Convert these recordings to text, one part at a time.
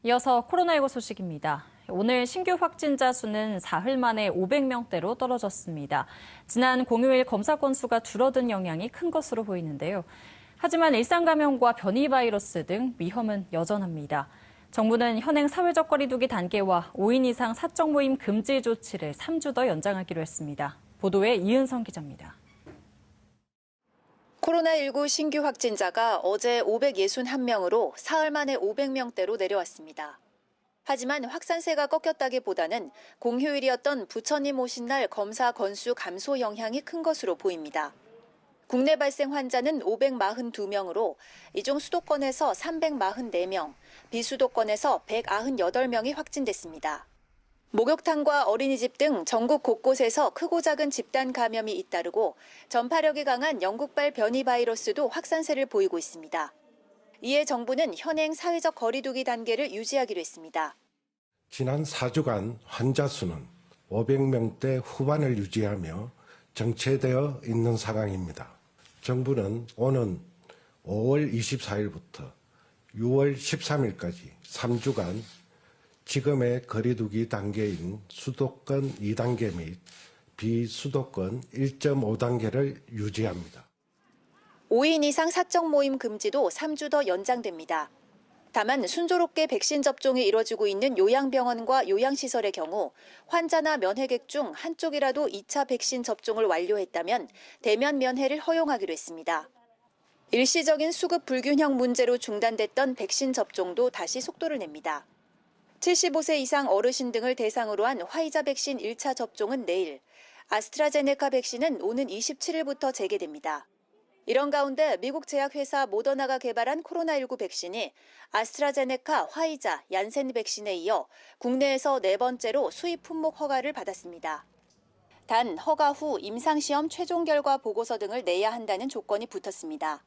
이어서 코로나19 소식입니다. 오늘 신규 확진자 수는 사흘 만에 500명대로 떨어졌습니다. 지난 공휴일 검사 건수가 줄어든 영향이 큰 것으로 보이는데요. 하지만 일상 감염과 변이 바이러스 등 위험은 여전합니다. 정부는 현행 사회적 거리두기 단계와 5인 이상 사적 모임 금지 조치를 3주 더 연장하기로 했습니다. 보도에 이은성 기자입니다. 코로나19 신규 확진자가 어제 561명으로 사흘 만에 500명대로 내려왔습니다. 하지만 확산세가 꺾였다기보다는 공휴일이었던 부처님 오신 날 검사 건수 감소 영향이 큰 것으로 보입니다. 국내 발생 환자는 542명으로 이 중 수도권에서 344명, 비수도권에서 198명이 확진됐습니다. 목욕탕과 어린이집 등 전국 곳곳에서 크고 작은 집단 감염이 잇따르고 전파력이 강한 영국발 변이 바이러스도 확산세를 보이고 있습니다. 이에 정부는 현행 사회적 거리두기 단계를 유지하기로 했습니다. 지난 4주간 환자 수는 500명대 후반을 유지하며 정체되어 있는 상황입니다. 정부는 오는 5월 24일부터 6월 13일까지 3주간 지금의 거리두기 단계인 수도권 2단계 및 비수도권 1.5단계를 유지합니다. 5인 이상 사적 모임 금지도 3주 더 연장됩니다. 다만 순조롭게 백신 접종이 이뤄지고 있는 요양병원과 요양시설의 경우 환자나 면회객 중 한쪽이라도 2차 백신 접종을 완료했다면 대면 면회를 허용하기로 했습니다. 일시적인 수급 불균형 문제로 중단됐던 백신 접종도 다시 속도를 냅니다. 75세 이상 어르신 등을 대상으로 한 화이자 백신 1차 접종은 내일, 아스트라제네카 백신은 오는 27일부터 재개됩니다. 이런 가운데 미국 제약회사 모더나가 개발한 코로나19 백신이 아스트라제네카, 화이자, 얀센 백신에 이어 국내에서 네 번째로 수입 품목 허가를 받았습니다. 단 허가 후 임상시험 최종 결과 보고서 등을 내야 한다는 조건이 붙었습니다.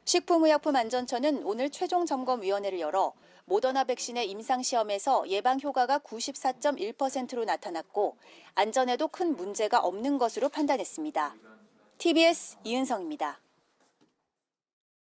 식품의약품안전처는 오늘 최종점검위원회를 열어 모더나 백신의 임상시험에서 예방 효과가 94.1%로 나타났고 안전에도 큰 문제가 없는 것으로 판단했습니다. TBS 이은성입니다.